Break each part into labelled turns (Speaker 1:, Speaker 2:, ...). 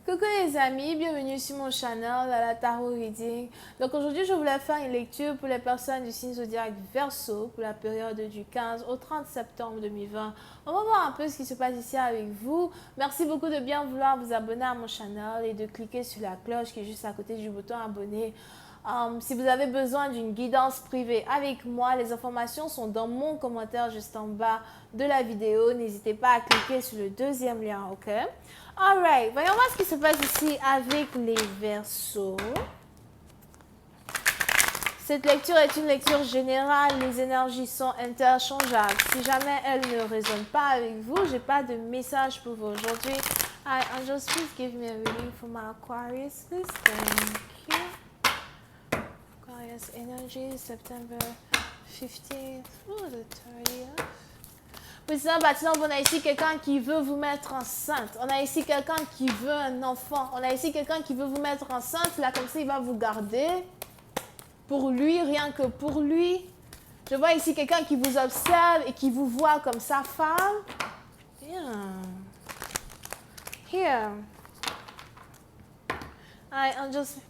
Speaker 1: Coucou les amis, bienvenue sur mon channel à la Tarot Reading. Donc aujourd'hui je voulais faire une lecture pour les personnes du signe zodiaque Verseau pour la période du 15 au 30 septembre 2020. On va voir un peu ce qui se passe ici avec vous. Merci beaucoup de bien vouloir vous abonner à mon channel et de cliquer sur la cloche qui est juste à côté du bouton abonner. Si vous avez besoin d'une guidance privée avec moi, les informations sont dans mon commentaire juste en bas de la vidéo. N'hésitez pas à cliquer sur le deuxième lien, ok? Alright, voyons voir ce qui se passe ici avec les Verseaux. Cette lecture est une lecture générale, les énergies sont interchangeables. Si jamais elles ne résonnent pas avec vous, j'ai pas de message pour vous aujourd'hui. Hi, angels, please give me a reading for my Aquarius, please. Thank you. Aquarius energy, September 15th through the 30th. Président Bâtiment, on a ici quelqu'un qui veut vous mettre enceinte. On a ici quelqu'un qui veut un enfant. On a ici quelqu'un qui veut vous mettre enceinte. Là, comme ça, il va vous garder. Pour lui, rien que pour lui. Je vois ici quelqu'un qui vous observe et qui vous voit comme sa femme. Here.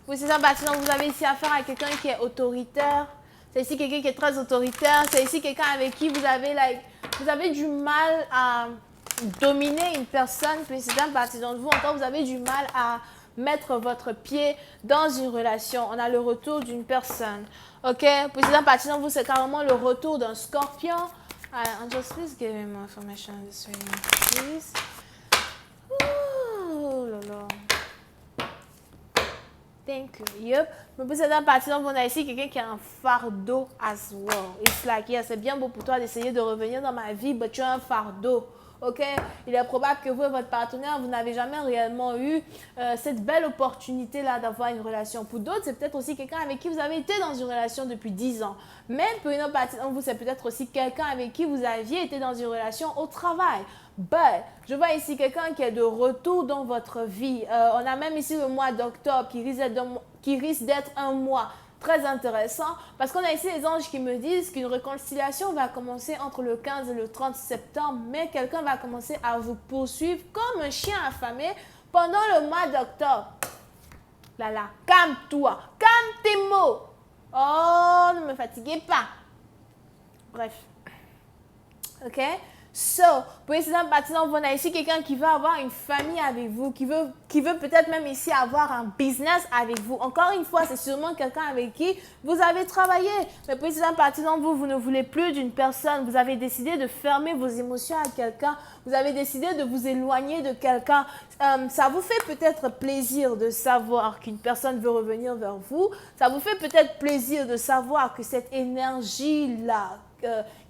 Speaker 1: Président Bâtiment, vous avez ici affaire à quelqu'un qui est autoritaire. C'est ici quelqu'un qui est très autoritaire. C'est ici quelqu'un avec qui vous avez du mal à dominer une personne. Président Bâtiment, vous encore, vous avez du mal à mettre votre pied dans une relation. On a le retour d'une personne. Ok? Président Bâtiment, vous, c'est carrément le retour d'un scorpion. Just please give me more information on this reading, please. Ouh là là. Thank you. Yep. Mais pour cette partie, on a ici quelqu'un qui a un fardeau as well. It's like, yeah, c'est bien beau pour toi d'essayer de revenir dans ma vie, mais tu as un fardeau. Ok? Il est probable que vous et votre partenaire, vous n'avez jamais réellement eu cette belle opportunité-là d'avoir une relation. Pour d'autres, c'est peut-être aussi quelqu'un avec qui vous avez été dans une relation depuis 10 ans. Même pour une autre partie d'entre vous, c'est peut-être aussi quelqu'un avec qui vous aviez été dans une relation au travail. But, je vois ici quelqu'un qui est de retour dans votre vie. On a même ici le mois d'octobre qui risque d'être un mois très intéressant parce qu'on a ici les anges qui me disent qu'une réconciliation va commencer entre le 15 et le 30 septembre, mais quelqu'un va commencer à vous poursuivre comme un chien affamé pendant le mois d'octobre. Là, calme-toi, calme tes mots. Oh, ne me fatiguez pas. Bref. Ok? So, pour ces bâtiments, on a ici quelqu'un qui veut avoir une famille avec vous, qui veut peut-être même ici avoir un business avec vous. Encore une fois, c'est sûrement quelqu'un avec qui vous avez travaillé. Mais pour ces bâtiments, vous ne voulez plus d'une personne. Vous avez décidé de fermer vos émotions à quelqu'un. Vous avez décidé de vous éloigner de quelqu'un. Ça vous fait peut-être plaisir de savoir qu'une personne veut revenir vers vous. Ça vous fait peut-être plaisir de savoir que cette énergie-là,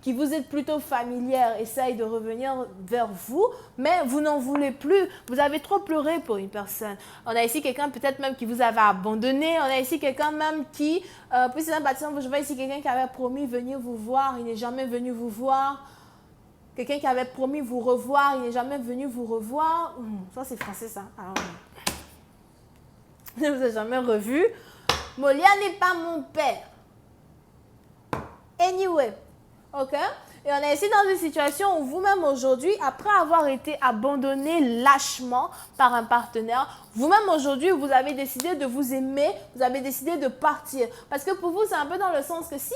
Speaker 1: qui vous êtes plutôt familière, essaye de revenir vers vous, mais vous n'en voulez plus. Vous avez trop pleuré pour une personne. On a ici quelqu'un peut-être même qui vous avait abandonné. On a ici quelqu'un même qui, puis c'est un bâtiment, je vois ici quelqu'un qui avait promis venir vous voir, il n'est jamais venu vous voir. Quelqu'un qui avait promis vous revoir, il n'est jamais venu vous revoir. Ça c'est français ça. Alors, je ne vous ai jamais revu. Molia n'est pas mon père. Anyway. Ok? Et on est ici dans une situation où vous-même aujourd'hui, après avoir été abandonné lâchement par un partenaire, vous-même aujourd'hui, vous avez décidé de vous aimer, vous avez décidé de partir. Parce que pour vous, c'est un peu dans le sens que si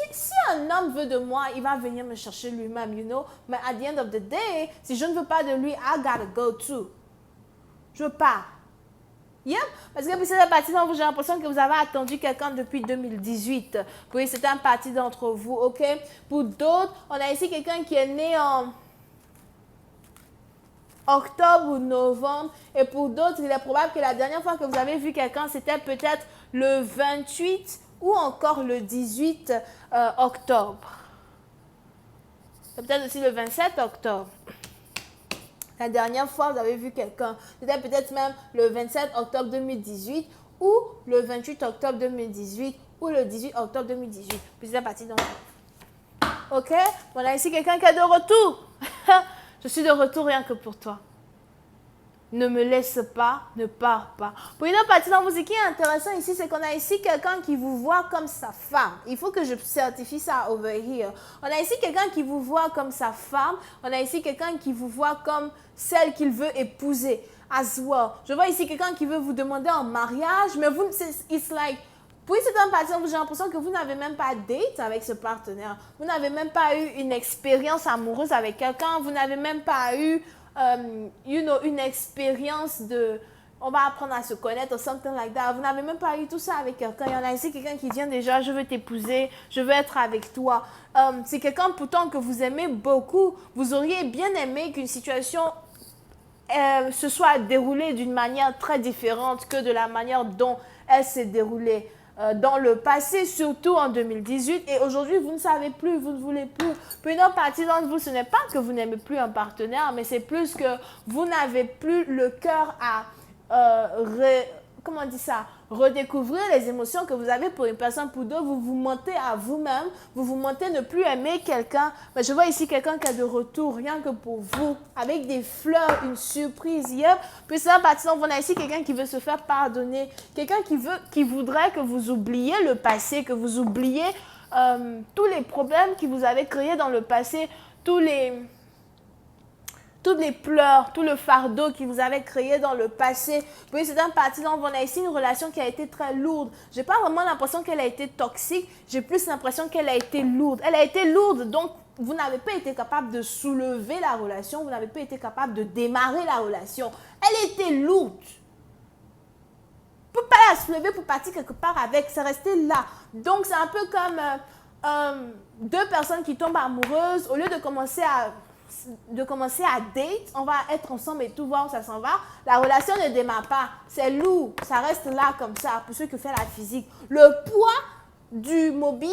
Speaker 1: un homme veut de moi, il va venir me chercher lui-même, you know. Mais at the end of the day, si je ne veux pas de lui, I gotta go too. Je pars. Yeah. Parce que pour cette partie d'entre vous, j'ai l'impression que vous avez attendu quelqu'un depuis 2018. Oui, c'est un parti d'entre vous, ok? Pour d'autres, on a ici quelqu'un qui est né en octobre ou novembre. Et pour d'autres, il est probable que la dernière fois que vous avez vu quelqu'un, c'était peut-être le 28 ou encore le 18 octobre. C'est peut-être aussi le 27 octobre. La dernière fois, vous avez vu quelqu'un, c'était peut-être même le 27 octobre 2018 ou le 28 octobre 2018 ou le 18 octobre 2018. Puis c'est parti donc. Ok? On a ici quelqu'un qui est de retour. Je suis de retour rien que pour toi. Ne me laisse pas, ne pars pas. Pour une autre partie dans vous, ce qui est intéressant ici, c'est qu'on a ici quelqu'un qui vous voit comme sa femme. Il faut que je certifie ça over here. On a ici quelqu'un qui vous voit comme sa femme. On a ici quelqu'un qui vous voit comme celle qu'il veut épouser. as well. Je vois ici quelqu'un qui veut vous demander en mariage, mais vous, it's like, pour certaines personnes, j'ai l'impression que vous n'avez même pas date avec ce partenaire. Vous n'avez même pas eu une expérience amoureuse avec quelqu'un. Vous n'avez même pas eu, une expérience de... On va apprendre à se connaître ou something like that. Vous n'avez même pas eu tout ça avec quelqu'un. Il y en a ici quelqu'un qui vient déjà, je veux t'épouser, je veux être avec toi. C'est quelqu'un pourtant que vous aimez beaucoup. Vous auriez bien aimé qu'une situation se soit déroulée d'une manière très différente que de la manière dont elle s'est déroulée dans le passé, surtout en 2018. Et aujourd'hui, vous ne savez plus, vous ne voulez plus. Pour une autre partie d'entre vous, ce n'est pas que vous n'aimez plus un partenaire, mais c'est plus que vous n'avez plus le cœur à comment on dit ça, redécouvrir les émotions que vous avez pour une personne, pour d'autres, vous vous mentez à vous-même, vous vous mentez ne plus aimer quelqu'un. Mais je vois ici quelqu'un qui a de retour, rien que pour vous, avec des fleurs, une surprise. Yep. Puis ça, on a ici quelqu'un qui veut se faire pardonner, quelqu'un qui voudrait que vous oubliez le passé, que vous oubliez tous les problèmes que vous avez créés dans le passé, toutes les pleurs, tout le fardeau qui vous avait créé dans le passé. Vous voyez, c'est un parti dont on a ici une relation qui a été très lourde. Je n'ai pas vraiment l'impression qu'elle a été toxique, j'ai plus l'impression qu'elle a été lourde. Elle a été lourde, donc vous n'avez pas été capable de soulever la relation, vous n'avez pas été capable de démarrer la relation. Elle était lourde. Vous ne pouvez pas la soulever pour partir quelque part avec, c'est resté là. Donc c'est un peu comme deux personnes qui tombent amoureuses, au lieu de commencer à date, on va être ensemble et tout voir où ça s'en va. La relation ne démarre pas, c'est lourd, ça reste là comme ça, pour ceux qui font la physique. Le poids du mobile,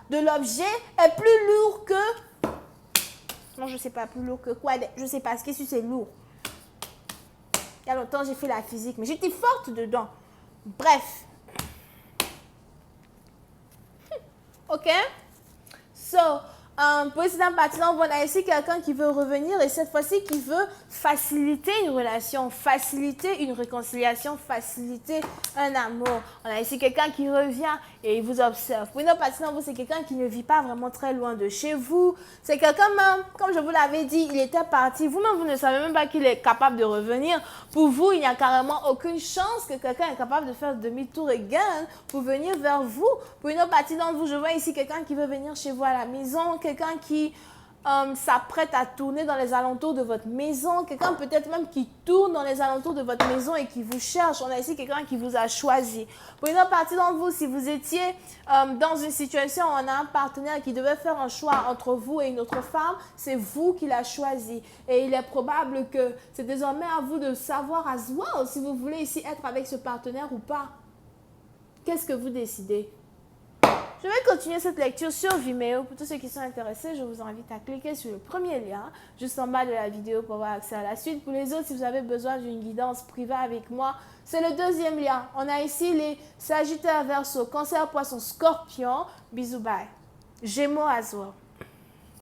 Speaker 1: de l'objet, est plus lourd que... Non, je ne sais pas, plus lourd que quoi, je ne sais pas, ce qui est c'est lourd. Il y a longtemps, j'ai fait la physique, mais j'étais forte dedans. Bref. OK? So... pour cette partie, on a ici quelqu'un qui veut revenir et cette fois-ci qui veut faciliter une relation, faciliter une réconciliation, faciliter un amour. On a ici quelqu'un qui revient et il vous observe. Pour une autre partie, c'est quelqu'un qui ne vit pas vraiment très loin de chez vous. C'est quelqu'un même, comme je vous l'avais dit, il était parti. Vous-même, vous ne savez même pas qu'il est capable de revenir. Pour vous, il n'y a carrément aucune chance que quelqu'un est capable de faire demi-tour again pour venir vers vous. Pour une autre partie d'entre vous, je vois ici quelqu'un qui veut venir chez vous à la maison, quelqu'un qui s'apprête à tourner dans les alentours de votre maison, quelqu'un peut-être même qui tourne dans les alentours de votre maison et qui vous cherche. On a ici quelqu'un qui vous a choisi. Pour une autre partie d'entre vous, si vous étiez dans une situation où on a un partenaire qui devait faire un choix entre vous et une autre femme, c'est vous qui l'a choisi. Et il est probable que c'est désormais à vous de savoir as well si vous voulez ici être avec ce partenaire ou pas. Qu'est-ce que vous décidez? Je vais continuer cette lecture sur Vimeo. Pour tous ceux qui sont intéressés, je vous invite à cliquer sur le premier lien juste en bas de la vidéo pour avoir accès à la suite. Pour les autres, si vous avez besoin d'une guidance privée avec moi, c'est le deuxième lien. On a ici les Sagittaires, Verseau, Cancer, Poisson, Scorpion. Bisous, bye. Gémeaux, as well.